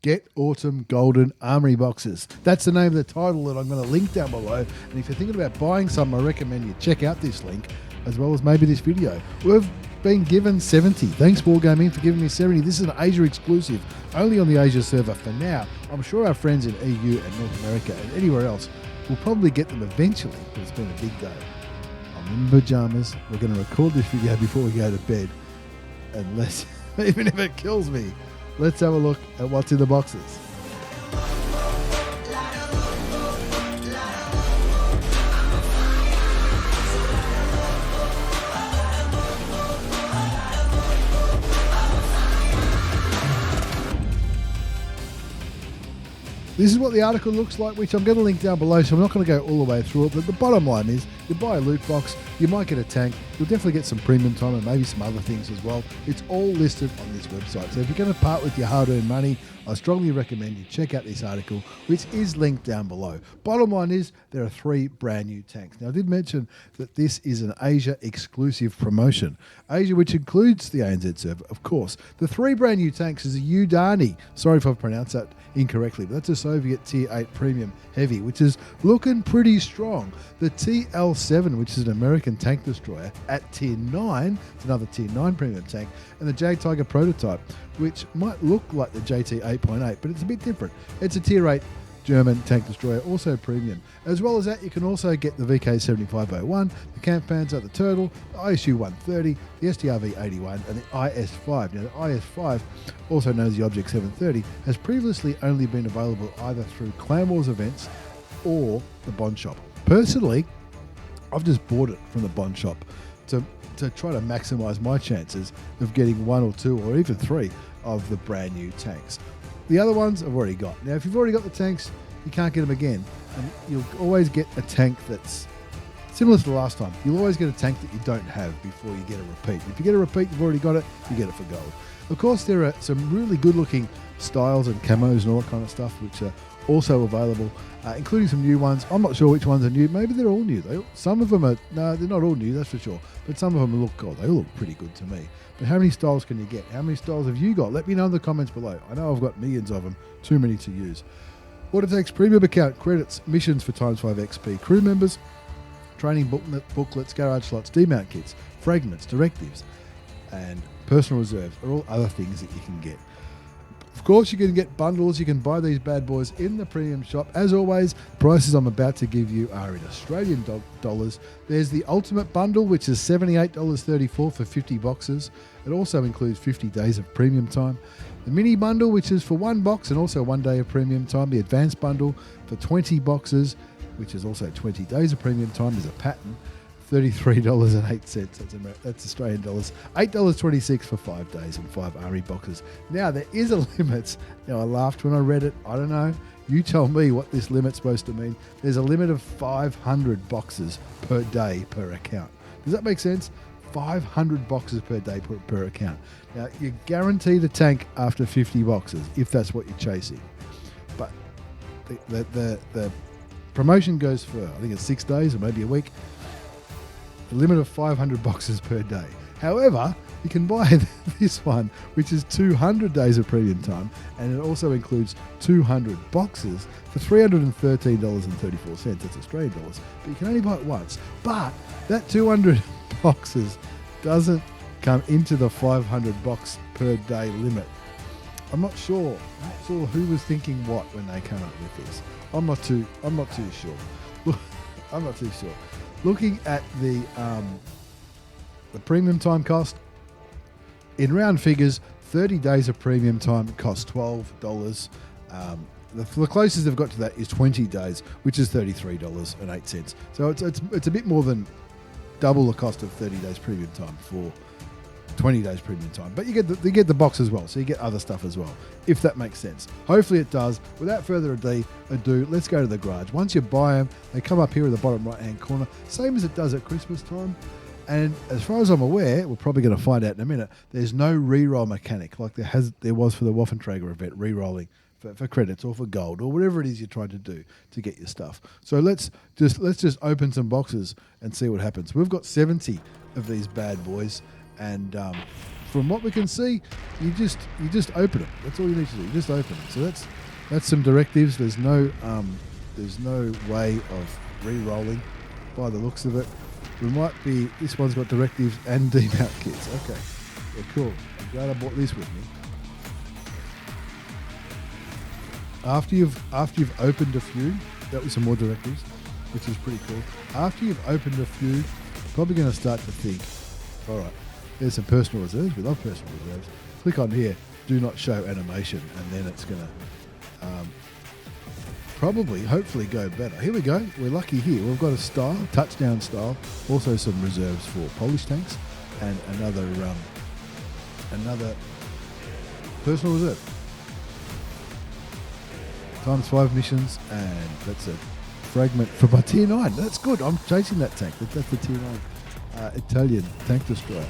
Get Autumn Golden Armory boxes. That's the name of the title that I'm going to link down below. And if you're thinking about buying some, I recommend you check out this link as well as maybe this video. We've been given 70. Thanks, Wargaming, for giving me 70. This is an Asia exclusive, only on the Asia server for now. I'm sure our friends in EU and North America and anywhere else will probably get them eventually, but it's been a big day. I'm in pajamas. We're going to record this video before we go to bed. And let's, even if it kills me, let's have a look at what's in the boxes. This is what the article looks like, which I'm going to link down below, so I'm not going to go all the way through it. But the bottom line is, you buy a loot box, you might get a tank, you'll definitely get some premium time and maybe some other things as well. It's all listed on this website. So if you're going to part with your hard-earned money, I strongly recommend you check out this article, which is linked down below. Bottom line is, there are 3 brand new tanks. Now, I did mention that this is an Asia exclusive promotion. Asia, which includes the ANZ server, of course. The 3 brand new tanks is a Udani. Sorry if I've pronounced that incorrectly, but that's a Soviet Tier 8 Premium Heavy, which is looking pretty strong. The TL7, which is an American tank destroyer at Tier 9, it's another Tier 9 Premium tank, and the J Tiger prototype, which might look like the JT 8.8, but it's a bit different. It's a Tier 8 German tank destroyer, also premium. As well as that, you can also get the VK7501, the Camp Panzer, the Turtle, the ISU 130, the STRV 81, and the IS5. Now, the IS5, also known as the Object 730, has previously only been available either through Clan Wars events or the Bond Shop. Personally, I've just bought it from the Bond Shop to try to maximize my chances of getting 1 or 2 or even 3 of the brand new tanks. The other ones I've already got. Now, if you've already got the tanks, you can't get them again. And you'll always get a tank that's similar to the last time. You'll always get a tank that you don't have before you get a repeat. If you get a repeat, you've already got it, you get it for gold. Of course, there are some really good-looking styles and camos and all that kind of stuff, which are also available, including some new ones. I'm not sure which ones are new. Maybe they're all new. Some of them are, no, they're not all new, that's for sure. But some of them look good. They all look pretty good to me. But how many styles can you get? How many styles have you got? Let me know in the comments below. I know I've got millions of them, too many to use. What it takes: premium account, credits, missions for ×5 XP, crew members, training booklets, garage slots, demount kits, fragments, directives, and personal reserves are all other things that you can get. Of course, you can get bundles. You can buy these bad boys in the premium shop. As always, prices I'm about to give you are in Australian dollars. There's the Ultimate Bundle, which is $78.34 for 50 boxes. It also includes 50 days of premium time. The Mini Bundle, which is for 1 box and also 1 day of premium time. The Advanced Bundle for 20 boxes, which is also 20 days of premium time. There's a pattern. $33.08. That's Australian dollars. $8.26 for 5 days and 5 RE boxes. Now, there is a limit. Now, I laughed when I read it. I don't know. You tell me what this limit's supposed to mean. There's a limit of 500 boxes per day per account. Does that make sense? 500 boxes per day per account. Now, you're guaranteed a tank after 50 boxes, if that's what you're chasing. But the promotion goes for, I think it's 6 days or maybe a week. A limit of 500 boxes per day. However, you can buy this one, which is 200 days of premium time, and it also includes 200 boxes for $313.34. That's Australian dollars, but you can only buy it once. But that 200 boxes doesn't come into the 500 box per day limit. I'm not sure who was thinking what when they came up with this. I'm not too sure. I'm not too sure. Looking at the premium time cost, in round figures, 30 days of premium time costs $12. The closest they've got to that is 20 days, which is $33.08. So it's a bit more than double the cost of 30 days premium time for 20 days premium time. But you get the box as well, so you get other stuff as well, if that makes sense. Hopefully it does. Without further ado, let's go to the garage. Once you buy them, they come up here in the bottom right-hand corner, same as it does at Christmas time. And as far as I'm aware, we're probably going to find out in a minute, there's no re-roll mechanic like there was for the Waffenträger event, re-rolling for credits or for gold or whatever it is you're trying to do to get your stuff. So let's just open some boxes and see what happens. We've got 70 of these bad boys, and from what we can see, you just open it. That's all you need to do. You just open it. So that's some directives. There's no way of re-rolling by the looks of it. This one's got directives and demount kits. Okay, yeah, cool. I'm glad I brought this with me. After you've opened a few, that was some more directives, which is pretty cool. After you've opened a few, you're probably going to start to think, all right, there's some personal reserves. We love personal reserves. Click on here, do not show animation, and then it's going to hopefully go better. Here we go. We're lucky here. We've got a style, touchdown style, also some reserves for Polish tanks, and another personal reserve. ×5 missions, and that's a fragment for my tier 9. That's good. I'm chasing that tank. That's the tier 9 Italian tank destroyer.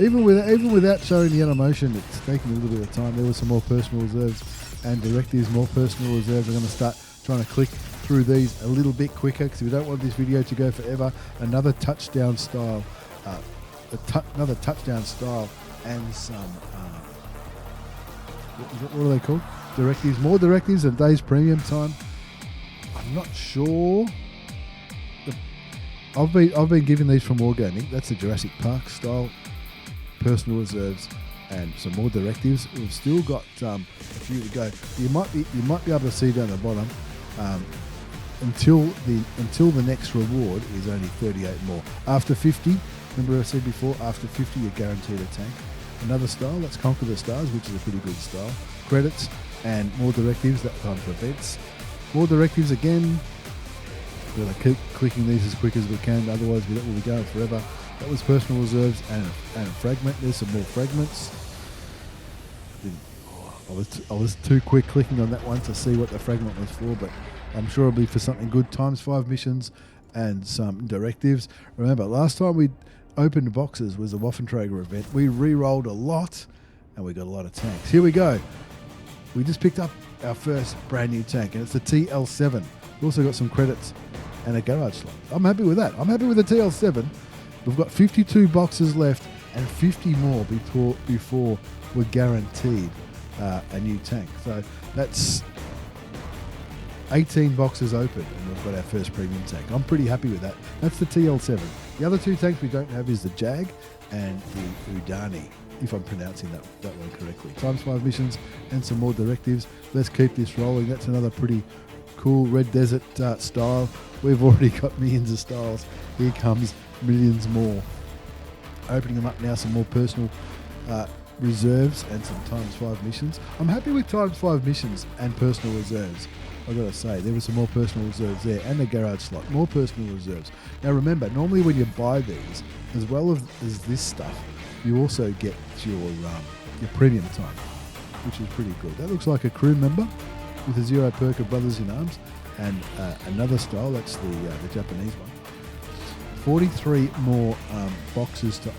Even without showing the animation, it's taking a little bit of time. There were some more personal reserves and directives, more personal reserves. I'm going to start trying to click through these a little bit quicker because we don't want this video to go forever. Another touchdown style, and some what are they called? Directives, more directives and days premium time. I'm not sure. I've been given these from Wargaming. That's the Jurassic Park style, personal reserves, and some more directives. We've still got a few to go. You might be able to see down the bottom. Until the next reward is only 38 more. After 50, remember I said before, after 50 you're guaranteed a tank. Another style, let's Conquer the Stars, which is a pretty good style. Credits and more directives, that time for events. More directives again. We're going to keep clicking these as quick as we can, otherwise we'll be going forever. That was personal reserves and a fragment. There's some more fragments. I was too quick clicking on that one to see what the fragment was for, but I'm sure it'll be for something good. ×5 missions and some directives. Remember, last time we opened boxes was a Waffenträger event. We re-rolled a lot and we got a lot of tanks. Here we go. We just picked up our first brand new tank, and it's the TL7. We also got some credits and a garage slot. I'm happy with that. I'm happy with the TL7. We've got 52 boxes left and 50 more before we're guaranteed a new tank. So that's 18 boxes open and we've got our first premium tank. I'm pretty happy with that. That's the TL7. The other two tanks we don't have is the Jag and the Udani, if I'm pronouncing that one correctly. ×5 missions and some more directives. Let's keep this rolling. That's another pretty cool Red Desert style. We've already got millions of styles. Here comes millions more. Opening them up now, some more personal reserves and some ×5 missions. I'm happy with ×5 missions and personal reserves. I've got to say, there were some more personal reserves there and a garage slot, more personal reserves. Now remember, normally when you buy these, as well as this stuff, you also get your premium time, which is pretty good. That looks like a crew member with a Zero perk of Brothers in Arms and another style, that's the Japanese one. 42 more boxes to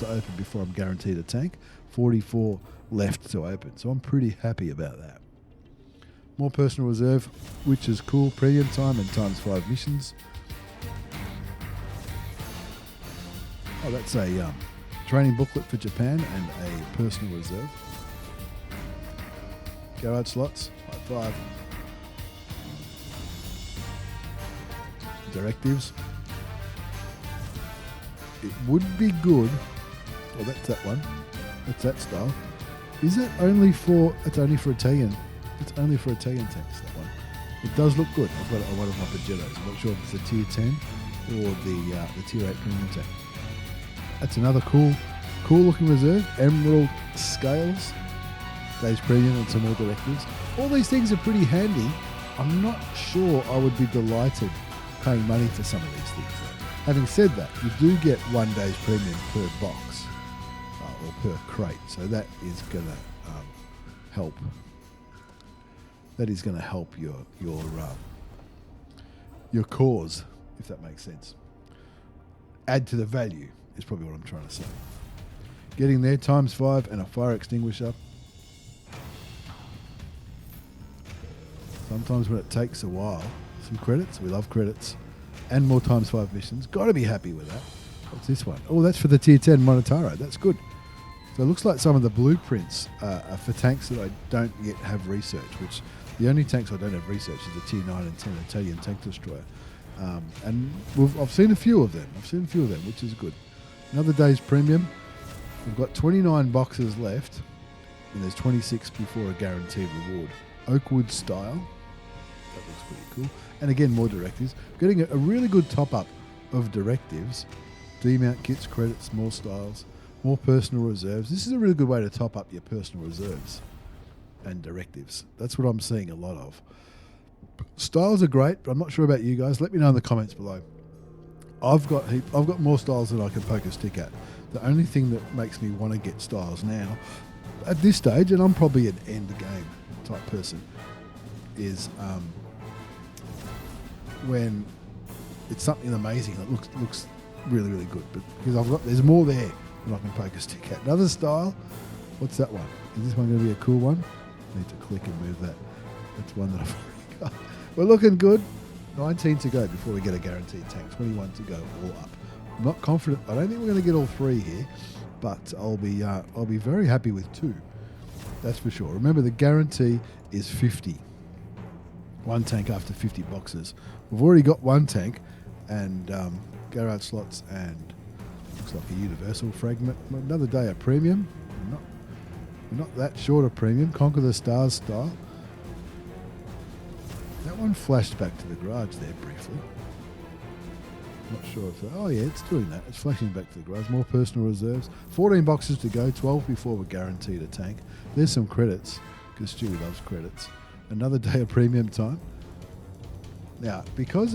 open before I'm guaranteed a tank. 44 left to open, so I'm pretty happy about that. More personal reserve, which is cool. Premium time and ×5 missions. Oh, that's a training booklet for Japan and a personal reserve. Garage slots, high five. Directives. It would be good. Oh, that's that one. That's that style. Is that only for? It's only for Italian. It's only for Italian tanks, that one. It does look good. I've got it on one of my Pagettos. I'm not sure if it's a tier 10 or the tier 8 premium tank. That's another cool looking reserve. Emerald scales. Days premium and some more directives. All these things are pretty handy. I'm not sure I would be delighted paying money for some of these things. Having said that, you do get 1 day's premium per box or per crate, so that is going to help. That is going to help your cause, if that makes sense. Add to the value is probably what I'm trying to say. Getting there, ×5 and a fire extinguisher. Sometimes when it takes a while, some credits. We love credits. And more ×5 missions. Got to be happy with that. What's this one? Oh, that's for the tier 10 Monotaro. That's good. So it looks like some of the blueprints are for tanks that I don't yet have researched, which the only tanks I don't have researched is the Tier 9 and 10 Italian tank destroyer. And I've seen a few of them. Which is good. Another day's premium. We've got 29 boxes left, and there's 26 before a guaranteed reward. Oakwood style. That looks pretty cool. And again, more directives. Getting a really good top-up of directives. D-mount kits, credits, more styles, more personal reserves. This is a really good way to top up your personal reserves and directives. That's what I'm seeing a lot of. Styles are great, but I'm not sure about you guys. Let me know in the comments below. I've got more styles than I can poke a stick at. The only thing that makes me want to get styles now, at this stage, and I'm probably an end game type person, is when it's something amazing that looks really, really good. But because there's more there than I can poke a stick at. Another style. What's that one? Is this one going to be a cool one? I need to click and move that. That's one that I've already got. We're looking good. 19 to go before we get a guaranteed tank. 21 to go, all up. I'm not confident. I don't think we're going to get all three here, but I'll be very happy with 2. That's for sure. Remember, the guarantee is 50. One tank after 50 boxes. We've already got one tank, and Galahad slots, and looks like a universal fragment. Another day of premium. We're not that short of premium. Conquer the Stars style. That one flashed back to the garage there briefly. Not sure if... Oh yeah, it's doing that. It's flashing back to the garage. More personal reserves. 14 boxes to go. 12 before we're guaranteed a tank. There's some credits, because Stewie loves credits. Another day of premium time. Now, because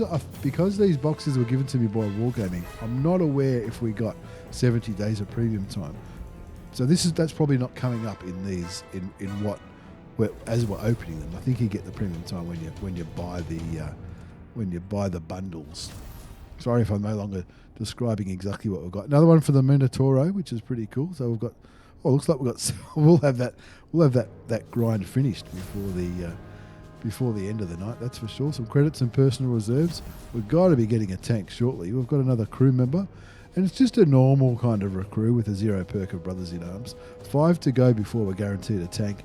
these boxes were given to me by Wargaming, I'm not aware if we got 70 days of premium time. So that's probably not coming up in these as we're opening them. I think you get the premium time when you buy the bundles. Sorry if I'm no longer describing exactly what we've got. Another one for the Minotauro, which is pretty cool. So we've got. Oh, looks like we'll have that grind finished before the end of the night. That's for sure. Some credits and personal reserves. We've got to be getting a tank shortly. We've got another crew member. And it's just a normal kind of recruit with a 0 perk of Brothers in Arms. 5 to go before we're guaranteed a tank,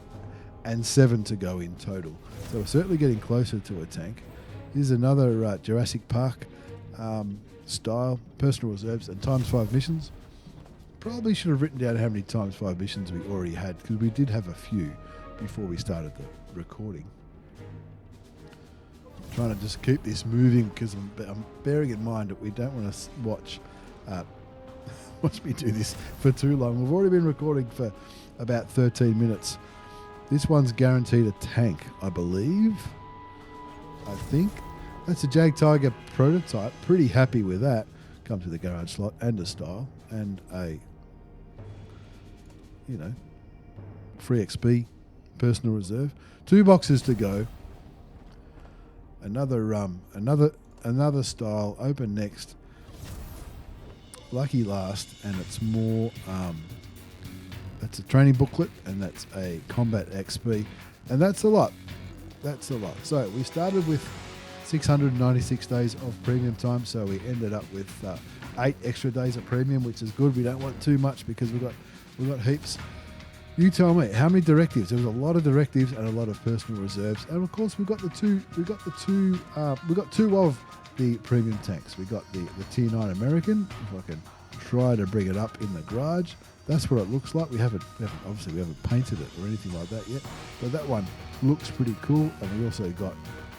and 7 to go in total. So we're certainly getting closer to a tank. Here's another Jurassic Park style, personal reserves, and ×5 missions. Probably should have written down how many ×5 missions we already had, because we did have a few before we started the recording. I'm trying to just keep this moving, because I'm bearing in mind that we don't want to watch me do this for too long. We've already been recording for about 13 minutes. This one's guaranteed a tank, I believe. I think. That's a Jag Tiger prototype. Pretty happy with that. Comes with a garage slot and a style and a, free XP personal reserve. 2 boxes to go. Another style. Open next. Lucky last, and it's more. That's a training booklet, and that's a combat XP, and that's a lot. So we started with 696 days of premium time, so we ended up with 8 extra days of premium, which is good. We don't want too much because we've got heaps. You tell me, how many directives? There was a lot of directives and a lot of personal reserves, and of course we got two of the premium tanks. We got the Tier 9 American. If I can try to bring it up in the garage, that's what it looks like. We haven't painted it or anything like that yet, but that one looks pretty cool. And we also got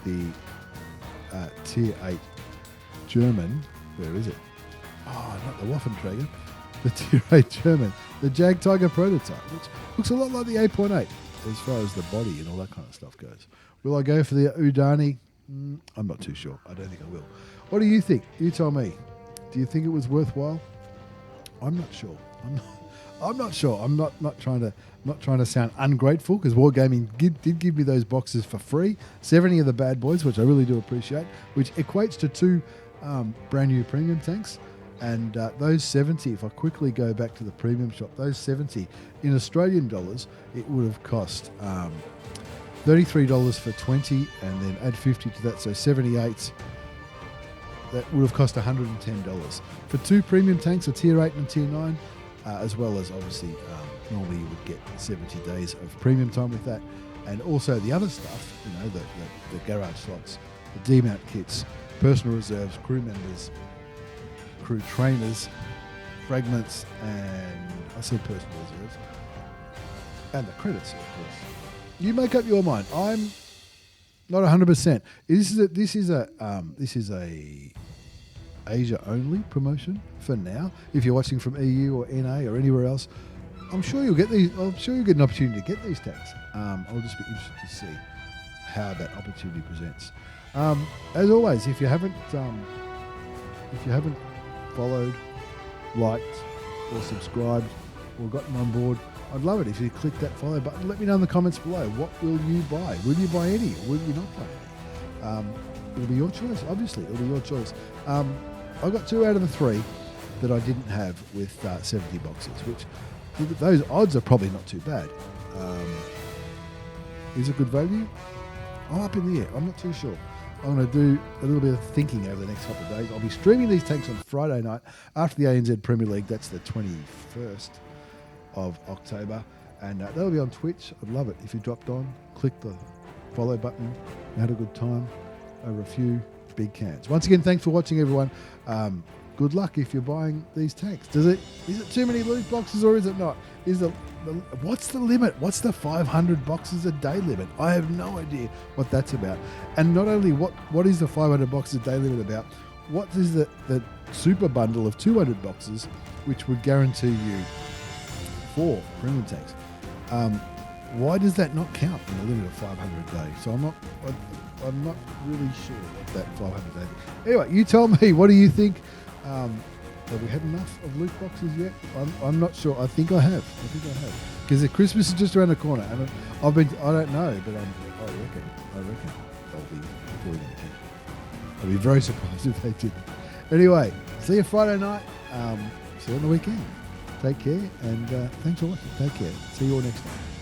the Tier 8 German. Where is it? Oh, not the Waffenträger. The Tier 8 German, the Jag Tiger prototype, which looks a lot like the 8.8 as far as the body and all that kind of stuff goes. Will I go for the Udani? I'm not too sure. I don't think I will. What do you think? You tell me. Do you think it was worthwhile? I'm not sure. I'm not sure. I'm not trying to sound ungrateful, because Wargaming did give me those boxes for free. 70 of the bad boys, which I really do appreciate, which equates to 2 brand new premium tanks. And those 70, if I quickly go back to the premium shop, those 70 in Australian dollars, it would have cost $33 for 20, and then add 50 to that, so 78. That would have cost $110 for 2 premium tanks, a Tier 8 and a Tier 9, as well as obviously Normally you would get 70 days of premium time with that. And also the other stuff, you know, the garage slots, the demount kits, personal reserves, crew members, crew trainers, fragments, and I said personal reserves, and the credits, of course. You make up your mind. I'm not 100%. This is a Asia only promotion for now. If you're watching from EU or NA or anywhere else, I'm sure you'll get these. I'm sure you'll get an opportunity to get these tags. I'll just be interested to see how that opportunity presents. As always, if you haven't followed, liked, or subscribed, or gotten on board, I'd love it if you click that follow button. Let me know in the comments below. What will you buy? Will you buy any, or will you not buy any? It'll be your choice. Obviously, it'll be your choice. I got 2 out of the 3 that I didn't have with 70 boxes, which those odds are probably not too bad. Is it good value? I'm up in the air. I'm not too sure. I'm going to do a little bit of thinking over the next couple of days. I'll be streaming these tanks on Friday night after the ANZ Premier League. That's the 21st of October. And that'll be on Twitch. I'd love it if you dropped on, clicked the follow button, and had a good time over a few big cans. Once again, thanks for watching, everyone. Good luck if you're buying these tanks. Is it too many loot boxes, or is it not? What's the limit? What's the 500 boxes a day limit? I have no idea what that's about. And not only what is the 500 boxes a day limit about, what is the super bundle of 200 boxes, which would guarantee you 4 premium tanks? Why does that not count in a limit of 500 a day? So I'm not really sure what that 500 a day is. Anyway, you tell me, what do you think? Have we had enough of loot boxes yet? I'm not sure. I think I have. Because the Christmas is just around the corner, and I don't know, but I reckon they'll be doing it again. I'll be very surprised if they didn't. Anyway, see you Friday night. See you on the weekend. Take care, and thanks for watching. Take care. See you all next time.